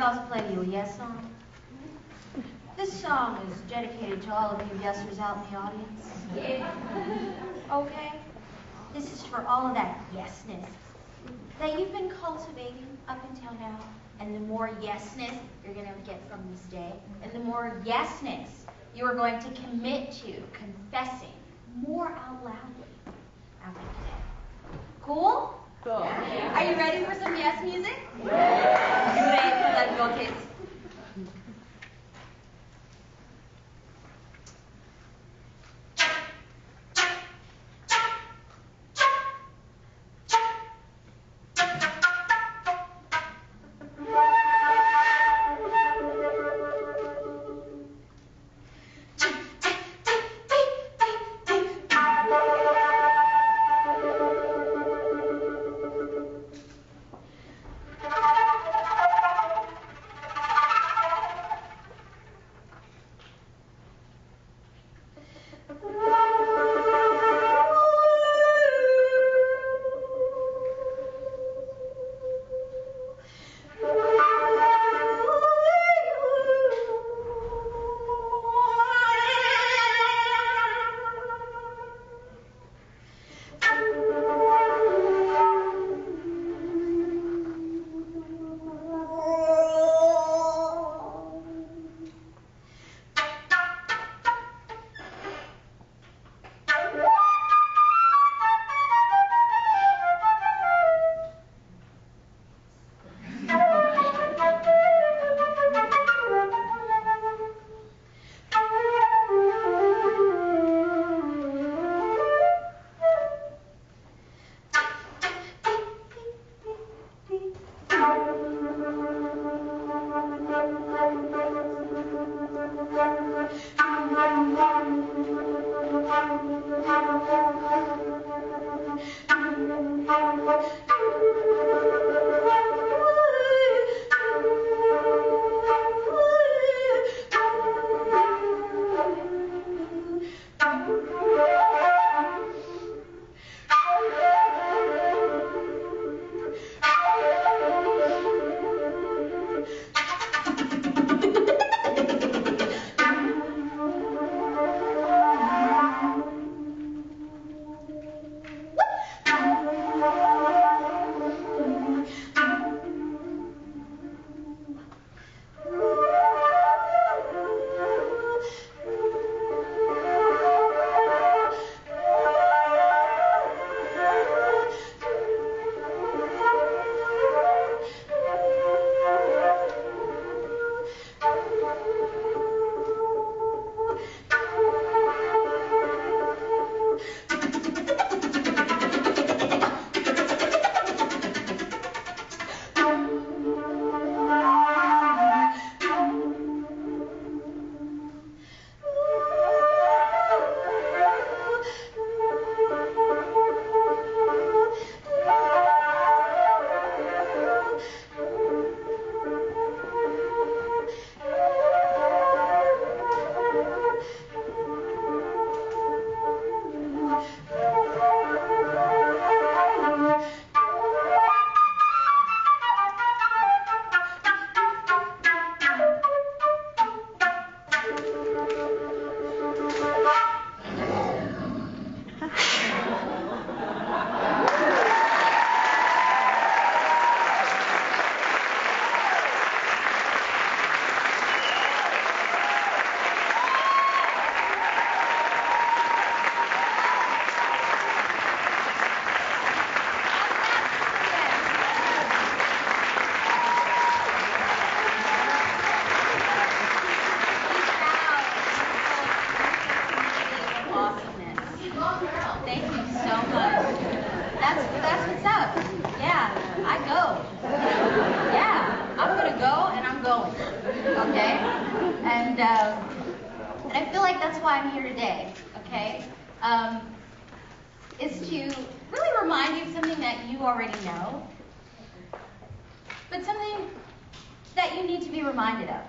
also play you a yes song? This song is dedicated to all of you yesers out in the audience. Yeah. Okay? This is for all of that yesness that you've been cultivating up until now. And the more yesness you're going to get from this day, and the more yesness you are going to commit to confessing more out loudly after today. Cool? Cool. Yeah. Are you ready for some yes music? Yeah. Let's go, kids. And I feel like that's why I'm here today, okay? Is to really remind you of something that you already know, but something that you need to be reminded of.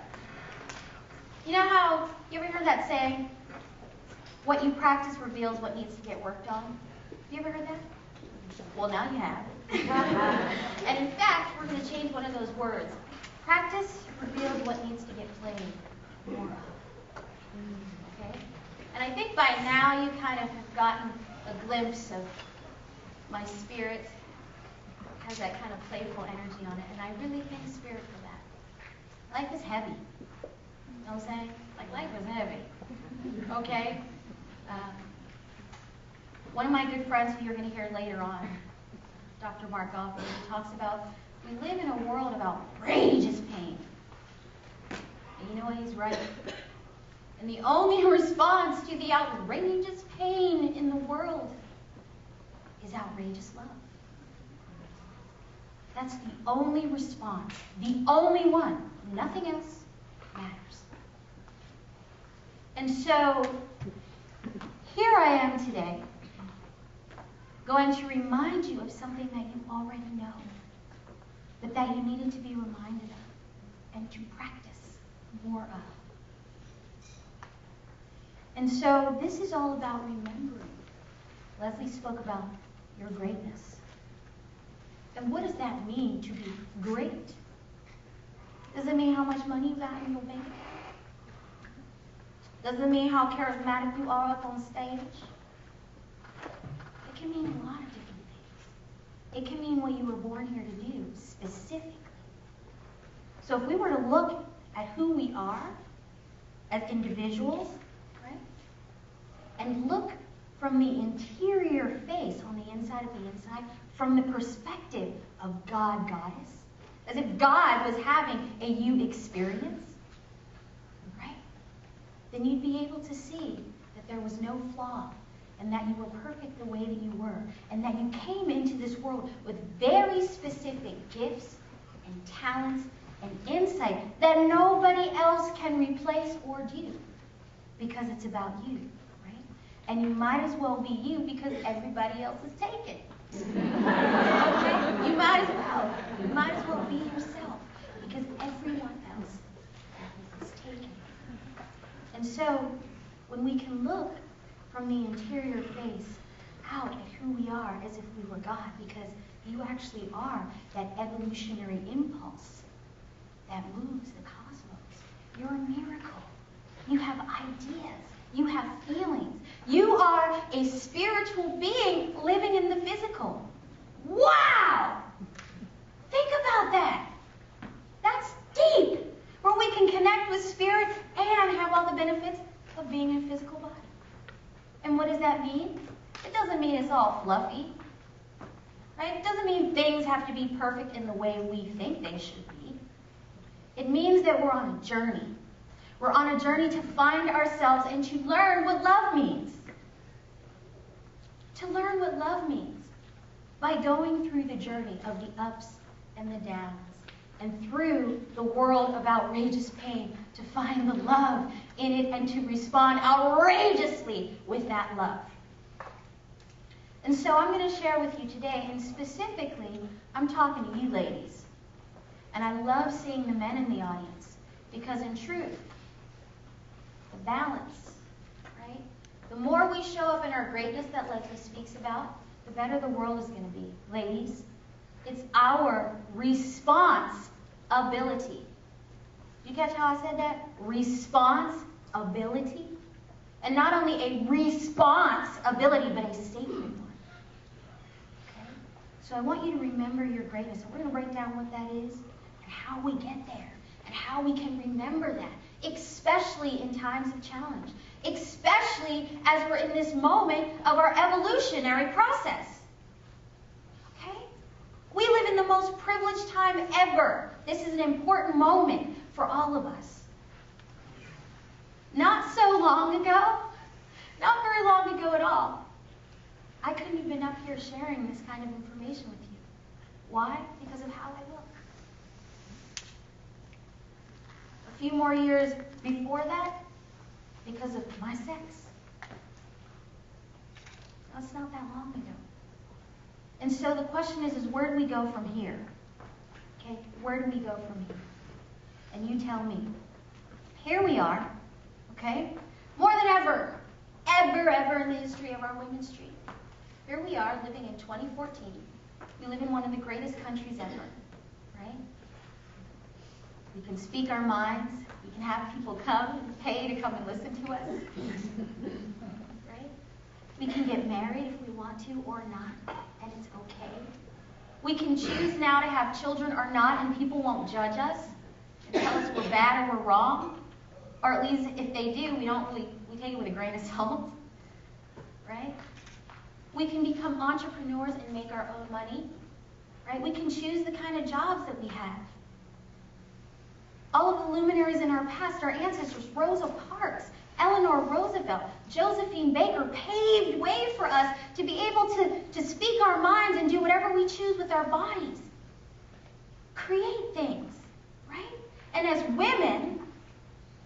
You know how, you ever heard that saying, what you practice reveals what needs to get worked on? You ever heard that? Well, now you have. And in fact, we're going to change one of those words. Practice reveals what needs to get played more of. Okay? And I think by now you kind of have gotten a glimpse of my spirit. It has that kind of playful energy on it. And I really thank Spirit for that. Life is heavy. You know what I'm saying? Like, life is heavy. Okay? One of my good friends who you're going to hear later on, Dr. Mark Goffman, he talks about we live in a world of outrageous pain. And you know what? He's right. And the only response to the outrageous pain in the world is outrageous love. That's the only response. The only one. Nothing else matters. And so, here I am today, going to remind you of something that you already know, but that you needed to be reminded of and to practice more of. And so this is all about remembering. Leslie spoke about your greatness. And what does that mean to be great? Does it mean how much money you got in your bank account? Does it mean how charismatic you are up on stage? It can mean a lot of different things. It can mean what you were born here to do, specifically. So if we were to look at who we are as individuals, right, and look from the interior face on the inside of the inside, from the perspective of God, Goddess, as if God was having a you experience, right, then you'd be able to see that there was no flaw, and that you were perfect the way that you were, and that you came into this world with very specific gifts and talents and insight that nobody else can replace or do, because it's about you, right? And you might as well be you because everybody else is taken. Okay? You might as well. You might as well be yourself because everyone else is taken. And so, when we can look from the interior face out at who we are as if we were God, because you actually are that evolutionary impulse that moves the cosmos. You're a miracle. You have ideas. You have feelings. You are a spiritual being living in the physical. Wow! Think about that. That's deep. Where we can connect with spirit and have all the benefits of being in a physical body. And what does that mean? It doesn't mean it's all fluffy. Right? It doesn't mean things have to be perfect in the way we think they should be. It means that we're on a journey. We're on a journey to find ourselves and to learn what love means. To learn what love means by going through the journey of the ups and the downs and through the world of outrageous pain to find the love in it and to respond outrageously with that love. And so I'm going to share with you today, and specifically, I'm talking to you ladies. And I love seeing the men in the audience because in truth, the balance, right? The more we show up in our greatness that Leslie speaks about, the better the world is going to be. Ladies, it's our responsibility. Did you catch how I said that? Responsibility. And not only a responsibility, but a sacred one. Okay? So I want you to remember your greatness. And we're going to break down what that is and how we get there and how we can remember that, especially in times of challenge, especially as we're in this moment of our evolutionary process. Okay? We live in the most privileged time ever. This is an important moment for all of us. Not so long ago, not very long ago at all, I couldn't have been up here sharing this kind of information with you. Why? Because of how I look. A few more years before that, because of my sex. That's not that long ago. And so the question is where do we go from here? Okay, where do we go from here? And you tell me. Here we are, okay? More than ever in the history of our womynstry. Here we are living in 2014. We live in one of the greatest countries ever, right? We can speak our minds. We can have people come and pay to come and listen to us. Right? We can get married if we want to or not, and it's okay. We can choose now to have children or not, and people won't judge us and tell us we're bad or we're wrong. Or at least if they do, we take it with a grain of salt. Right? We can become entrepreneurs and make our own money. Right? We can choose the kind of jobs that we have. All of the luminaries in our past, our ancestors, Rosa Parks, Eleanor, Roosevelt, Josephine Baker, paved way for us to be able to speak our minds and do whatever we choose with our bodies. Create things, right? And as women,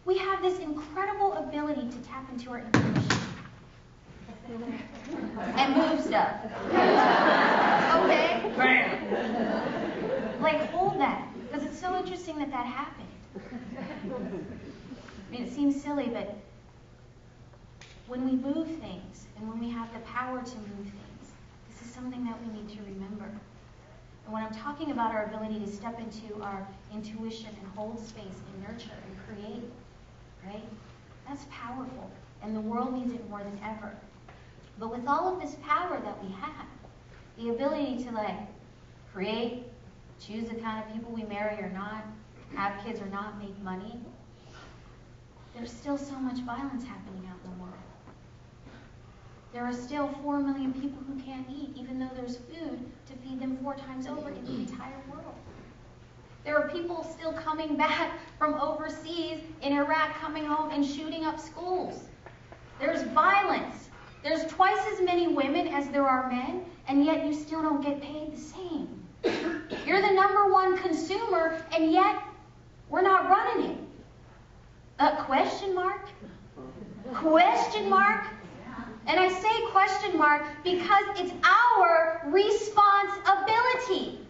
we have this incredible ability to tap into our intuition and move stuff. Okay? Like, hold that, because it's so interesting that happened. I mean, it seems silly, but when we move things and when we have the power to move things, this is something that we need to remember. And when I'm talking about our ability to step into our intuition and hold space and nurture and create, right? That's powerful, and the world needs it more than ever. But with all of this power that we have, the ability to create, choose the kind of people we marry or not, have kids or not, make money, there's still so much violence happening out in the world. There are still 4 million people who can't eat, even though there's food to feed them 4 times over in the entire world. There are people still coming back from overseas in Iraq, coming home and shooting up schools. There's violence. There's twice as many women as there are men, and yet you still don't get paid the same. You're the #1 consumer, and yet we're not running it. Question mark? Question mark? And I say question mark because it's our responsibility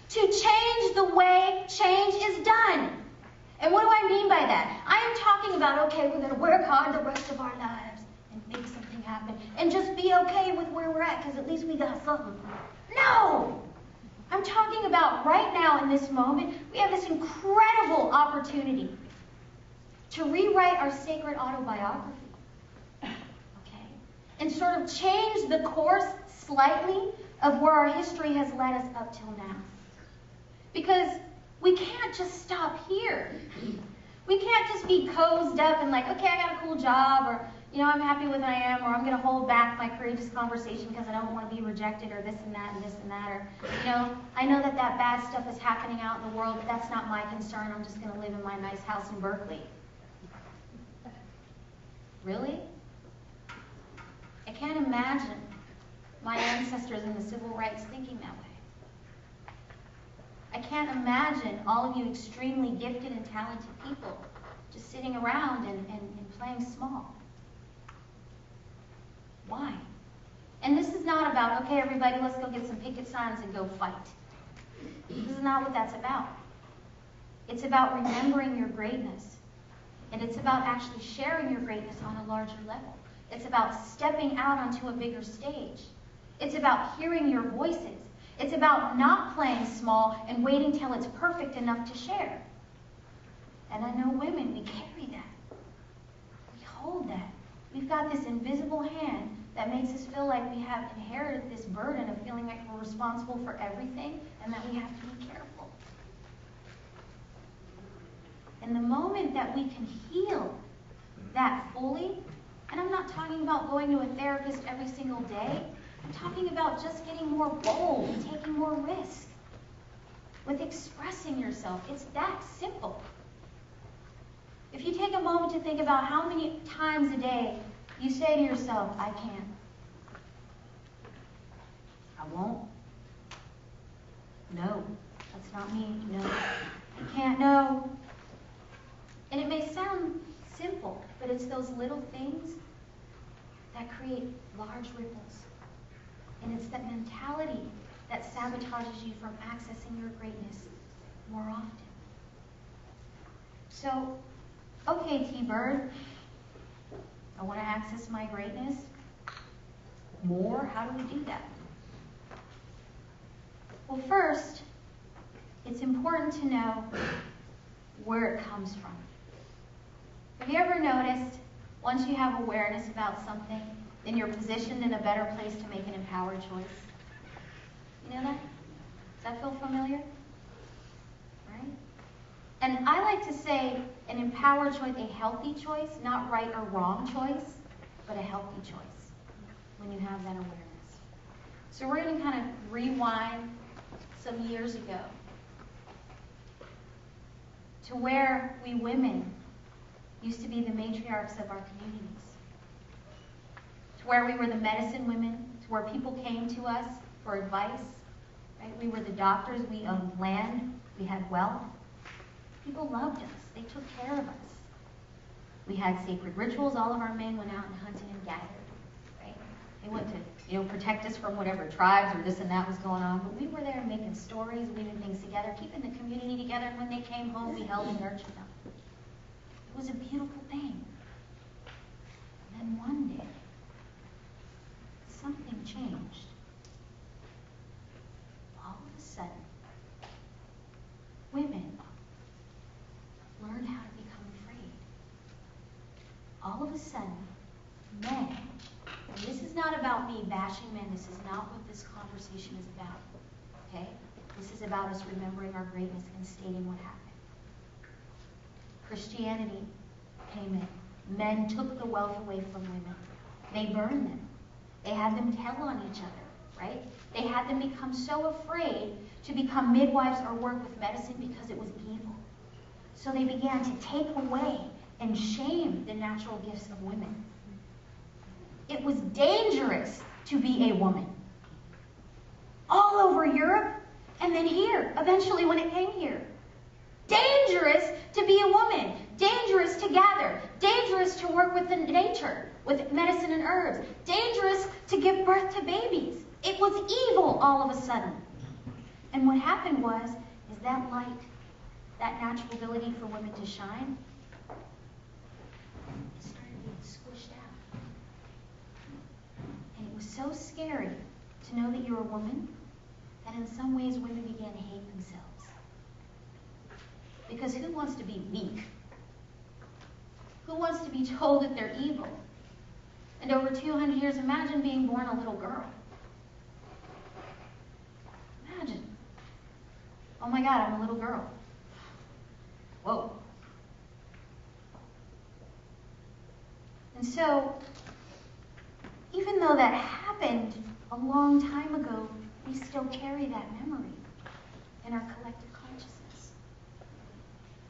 to change the way change is done. And what do I mean by that? I am talking about, okay, we're going to work hard the rest of our lives and make something happen and just be okay with where we're at because at least we got something. No! I'm talking about right now in this moment, we have this incredible opportunity to rewrite our sacred autobiography. Okay? And sort of change the course slightly of where our history has led us up till now. Because we can't just stop here. We can't just be cozied up and okay, I got a cool job, or, I'm happy with what I am, or I'm going to hold back my courageous conversation because I don't want to be rejected, or this and that, or, I know that bad stuff is happening out in the world, but that's not my concern. I'm just going to live in my nice house in Berkeley. Really? I can't imagine my ancestors in the civil rights thinking that way. I can't imagine all of you extremely gifted and talented people just sitting around and playing small. Why? And this is not about, okay, everybody, let's go get some picket signs and go fight. This is not what that's about. It's about remembering your greatness. And it's about actually sharing your greatness on a larger level. It's about stepping out onto a bigger stage. It's about hearing your voices. It's about not playing small and waiting till it's perfect enough to share. And I know women, we carry that. We hold that. We've got this invisible hand that makes us feel like we have inherited this burden of feeling like we're responsible for everything and that we have to be careful. And the moment that we can heal that fully, and I'm not talking about going to a therapist every single day, I'm talking about just getting more bold and taking more risk with expressing yourself. It's that simple. If you take a moment to think about how many times a day you say to yourself, I can't, I won't, no, that's not me, no, I can't, no. And it may sound simple, but it's those little things that create large ripples. And it's that mentality that sabotages you from accessing your greatness more often. So, okay, T-Bird, I want to access my greatness more. How do we do that? Well, first, it's important to know where it comes from. Have you ever noticed, once you have awareness about something, then you're positioned in a better place to make an empowered choice? You know that? Does that feel familiar? Right? And I like to say an empowered choice, a healthy choice, not right or wrong choice, but a healthy choice when you have that awareness. So we're going to kind of rewind some years ago to where we women used to be the matriarchs of our communities, to where we were the medicine women, to where people came to us for advice. Right? We were the doctors, we owned land, we had wealth. People loved us, they took care of us. We had sacred rituals, all of our men went out and hunted and gathered. Right? They went to protect us from whatever tribes or this and that was going on, but we were there making stories, weaving things together, keeping the community together, and when they came home, we held and nurtured them. It was a beautiful thing. And then one day, something changed. All of a sudden, women learned how to become afraid. All of a sudden, men, and this is not about me bashing men, this is not what this conversation is about, okay? This is about us remembering our greatness and stating what happened. Christianity came in. Men took the wealth away from women. They burned them. They had them tell on each other, right? They had them become so afraid to become midwives or work with medicine because it was evil. So they began to take away and shame the natural gifts of women. It was dangerous to be a woman. All over Europe, and then here, eventually when it came here. Dangerous to be a woman. Dangerous to gather. Dangerous to work with the nature, with medicine and herbs. Dangerous to give birth to babies. It was evil all of a sudden. And what happened was, is that light, that natural ability for women to shine, it started being squished out. And it was so scary to know that you're a woman, that in some ways women began to hate themselves. Because who wants to be weak? Who wants to be told that they're evil? And over 200 years, imagine being born a little girl. Imagine. Oh my God, I'm a little girl. Whoa. And so, even though that happened a long time ago, we still carry that memory in our collective consciousness.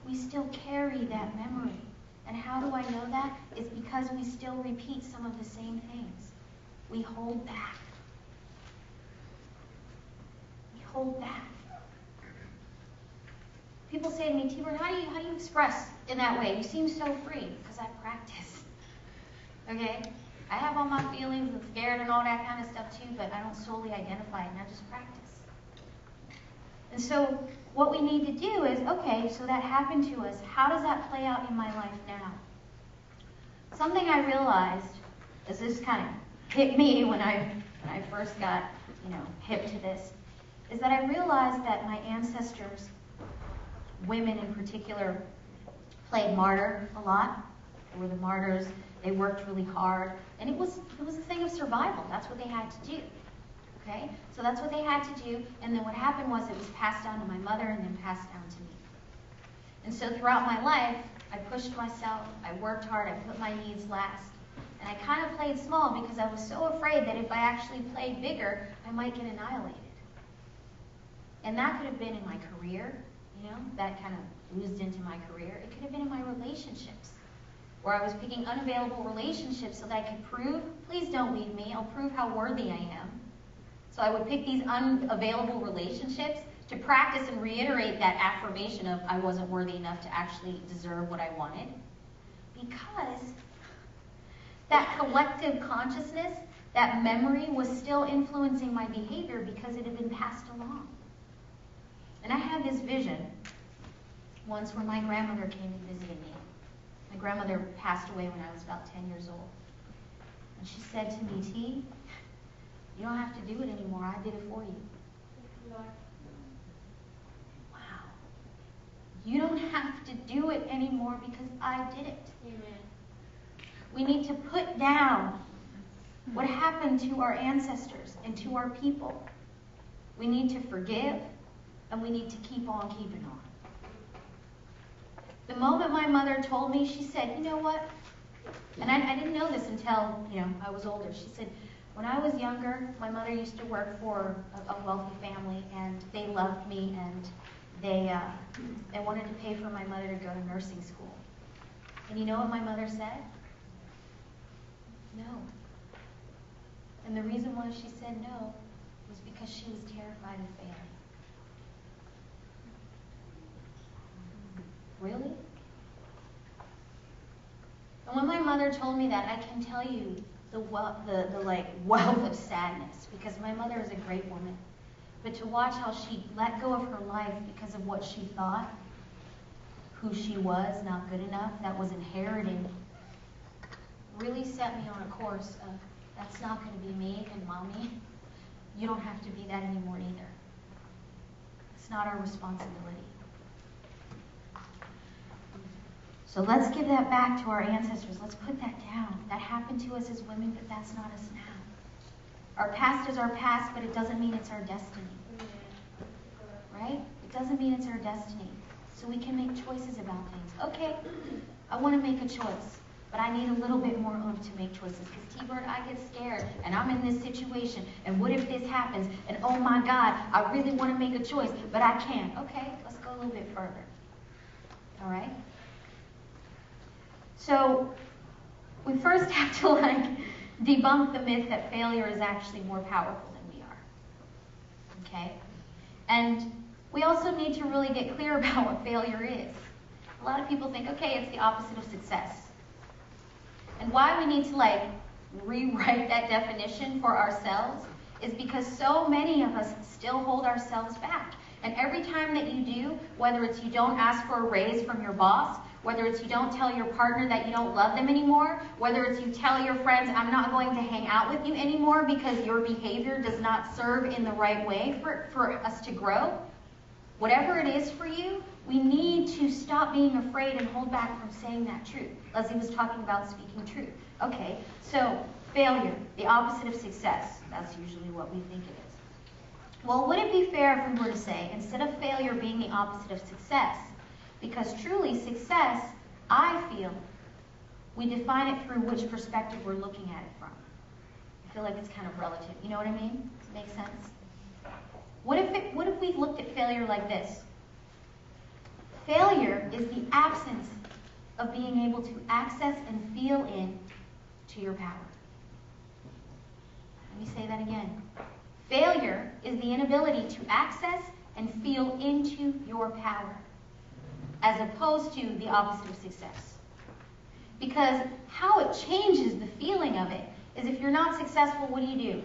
We still carry that memory. And how do I know that? It's because we still repeat some of the same things. We hold back. We hold back. People say to me, T-Bird, how do you express in that way? You seem so free. Because I practice. Okay? I have all my feelings and scared and all that kind of stuff too, but I don't solely identify it, and I just practice. And so what we need to do is, okay, so that happened to us. How does that play out in my life now? Something I realized, as this kind of hit me when I first got, hip to this, is that I realized that my ancestors, women in particular, played martyr a lot. They were the martyrs. They worked really hard, and it was a thing of survival. That's what they had to do. Okay? So that's what they had to do, and then what happened was it was passed down to my mother and then passed down to me. And so throughout my life, I pushed myself, I worked hard, I put my needs last, and I kind of played small because I was so afraid that if I actually played bigger, I might get annihilated. And that could have been in my career, that kind of oozed into my career. It could have been in my relationships, where I was picking unavailable relationships so that I could prove, please don't leave me, I'll prove how worthy I am. So I would pick these unavailable relationships to practice and reiterate that affirmation of I wasn't worthy enough to actually deserve what I wanted. Because that collective consciousness, that memory was still influencing my behavior because it had been passed along. And I had this vision once where my grandmother came and visited me. My grandmother passed away when I was about 10 years old. And she said to me, T, you don't have to do it anymore. I did it for you. Wow. You don't have to do it anymore because I did it. Amen. We need to put down what happened to our ancestors and to our people. We need to forgive, and we need to keep on keeping on. The moment my mother told me, she said, you know what? And I didn't know this until, I was older. She said, when I was younger, my mother used to work for a wealthy family, and they loved me, and they wanted to pay for my mother to go to nursing school. And you know what my mother said? No. And the reason why she said no was because she was terrified of failing. Really? And when my mother told me that, I can tell you the wealth of sadness, because my mother is a great woman. But to watch how she let go of her life because of what she thought, who she was, not good enough, that was inherited, really set me on a course of, that's not going to be me, and Mommy, you don't have to be that anymore either. It's not our responsibility. So let's give that back to our ancestors. Let's put that down. That happened to us as women, but that's not us now. Our past is our past, but it doesn't mean it's our destiny. Right? It doesn't mean it's our destiny. So we can make choices about things. Okay, I want to make a choice, but I need a little bit more oomph to make choices. Because T-Bird, I get scared, and I'm in this situation, and what if this happens? And oh my God, I really want to make a choice, but I can't. Okay, let's go a little bit further. All right? So we first have to debunk the myth that failure is actually more powerful than we are. Okay? And we also need to really get clear about what failure is. A lot of people think, okay, it's the opposite of success. And why we need to rewrite that definition for ourselves is because so many of us still hold ourselves back. And every time that you do, whether it's you don't ask for a raise from your boss, whether it's you don't tell your partner that you don't love them anymore, whether it's you tell your friends, I'm not going to hang out with you anymore because your behavior does not serve in the right way for us to grow, whatever it is for you, we need to stop being afraid and hold back from saying that truth. Leslie was talking about speaking truth. Okay, so failure, the opposite of success. That's usually what we think it is. Well, would it be fair if we were to say, instead of failure being the opposite of success, because truly success, I feel, we define it through which perspective we're looking at it from. I feel like it's kind of relative. You know what I mean? Does it make sense? What if we looked at failure like this? Failure is the absence of being able to access and feel in to your power. Let me say that again. Failure is the inability to access and feel into your power, as opposed to the opposite of success. Because how it changes the feeling of it is if you're not successful, what do?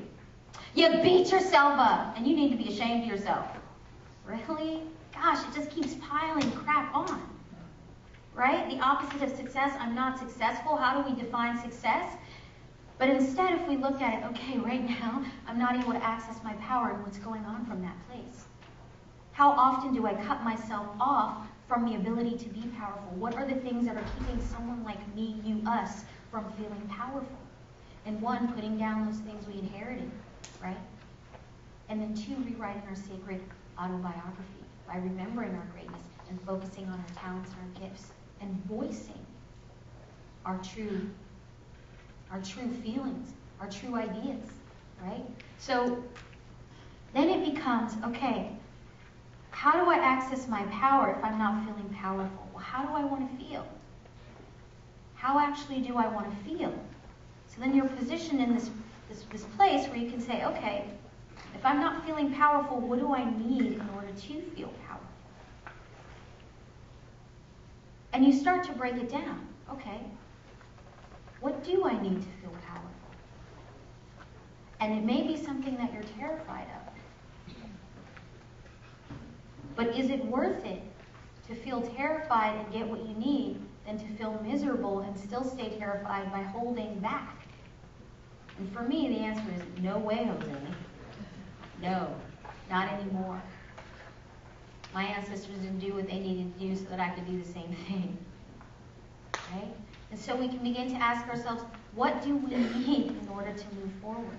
You beat yourself up, and you need to be ashamed of yourself. Really? Gosh, it just keeps piling crap on. Right? The opposite of success, I'm not successful. How do we define success? But instead, if we look at it, okay, right now, I'm not able to access my power, and what's going on from that place? How often do I cut myself off from the ability to be powerful? What are the things that are keeping someone like me, you, us, from feeling powerful? And one, putting down those things we inherited, right? And then two, rewriting our sacred autobiography by remembering our greatness and focusing on our talents and our gifts and voicing our true feelings, our true ideas, right? So then it becomes, okay, how do I access my power if I'm not feeling powerful? Well, how do I want to feel? How actually do I want to feel? So then you're positioned in this place where you can say, okay, if I'm not feeling powerful, what do I need in order to feel powerful? And you start to break it down. Okay, what do I need to feel powerful? And it may be something that you're terrified of. But is it worth it to feel terrified and get what you need than to feel miserable and still stay terrified by holding back? And for me, the answer is no way, Jose. No, not anymore. My ancestors didn't do what they needed to do, so so that I could do the same thing. Right? And so we can begin to ask ourselves, what do we need in order to move forward?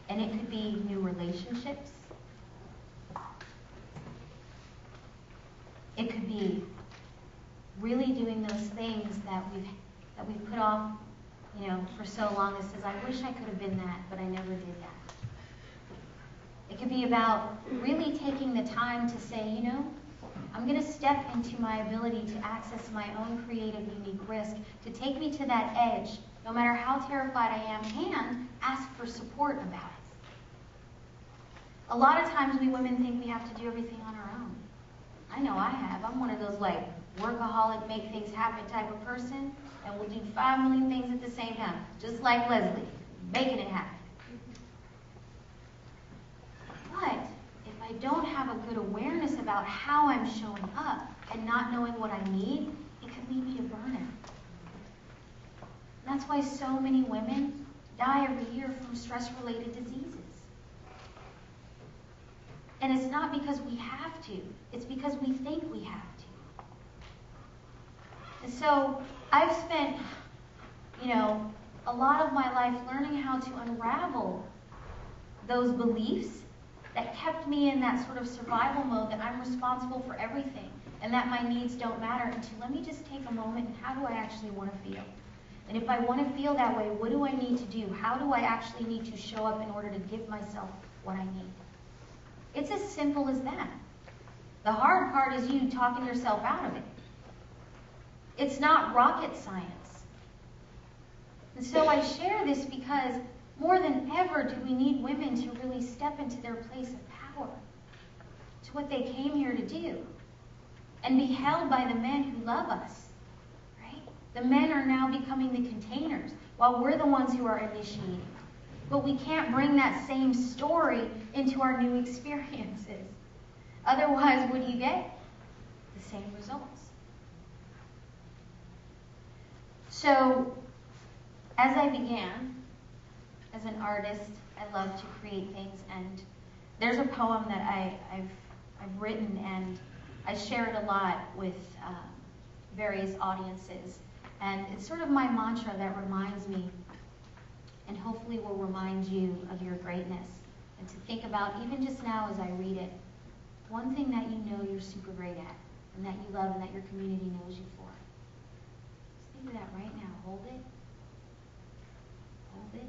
And it could be new relationships. It could be really doing those things that we've put off, for so long. That says, I wish I could have been that, but I never did that. It could be about really taking the time to say, I'm going to step into my ability to access my own creative, unique risk, to take me to that edge, no matter how terrified I am, and ask for support about it. A lot of times we women think we have to do everything on our own. I know I have. I'm one of those workaholic, make things happen type of person, and will do 5 million things at the same time, just like Leslie, making it happen. But if I don't have a good awareness about how I'm showing up and not knowing what I need, it could lead me to burnout. That's why so many women die every year from stress-related diseases. And it's not because we have to. It's because we think we have to. And so I've spent, a lot of my life learning how to unravel those beliefs that kept me in that sort of survival mode, that I'm responsible for everything and that my needs don't matter, into let me just take a moment and how do I actually want to feel? And if I want to feel that way, what do I need to do? How do I actually need to show up in order to give myself what I need? It's as simple as that. The hard part is you talking yourself out of it. It's not rocket science. And so I share this because more than ever do we need women to really step into their place of power, to what they came here to do, and be held by the men who love us. Right? The men are now becoming the containers, while we're the ones who are initiating. But we can't bring that same story into our new experiences. Otherwise, what do you get? The same results. So, as I began, as an artist, I love to create things, and there's a poem that I've written, and I share it a lot with various audiences, and it's sort of my mantra that reminds me, and hopefully will remind you of your greatness, and to think about, even just now as I read it, one thing that you know you're super great at, and that you love, and that your community knows you for. Just think of that right now. Hold it. Hold it.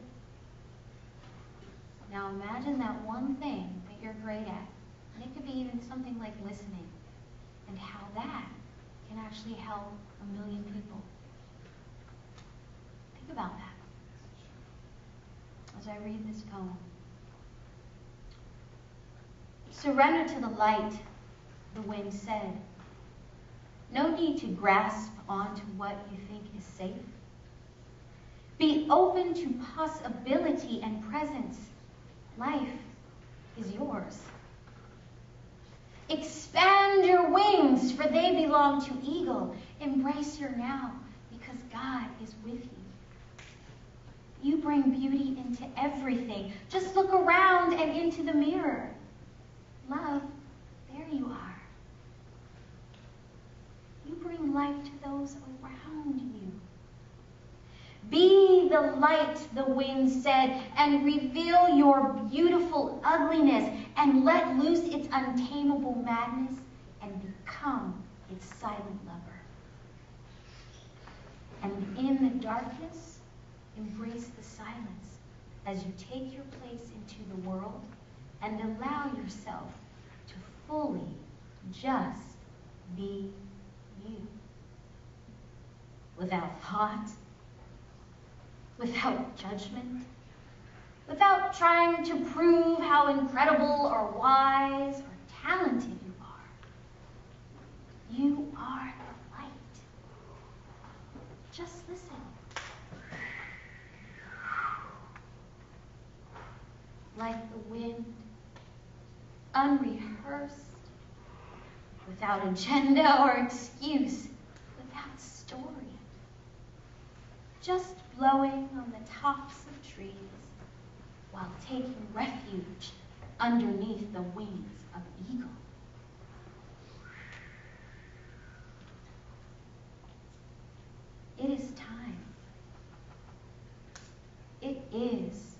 Now imagine that one thing that you're great at, and it could be even something like listening, and how that can actually help 1 million people. Think about that as I read this poem. Surrender to the light, the wind said. No need to grasp onto what you think is safe. Be open to possibility and presence. Life is yours. Expand your wings, for they belong to eagle. Embrace your now, because God is with you. You bring beauty into everything. Just look around and into the mirror. Love, there you are. You bring life to those around you. Be the light, the wind said, and reveal your beautiful ugliness, and let loose its untamable madness, and become its silent lover. And in the darkness, embrace the silence as you take your place into the world and allow yourself to fully just be you. Without thought, without judgment, without trying to prove how incredible or wise or talented you are. You are the light. Just listen. Like the wind, unrehearsed, without agenda or excuse, without story. Just blowing on the tops of trees while taking refuge underneath the wings of eagle. is.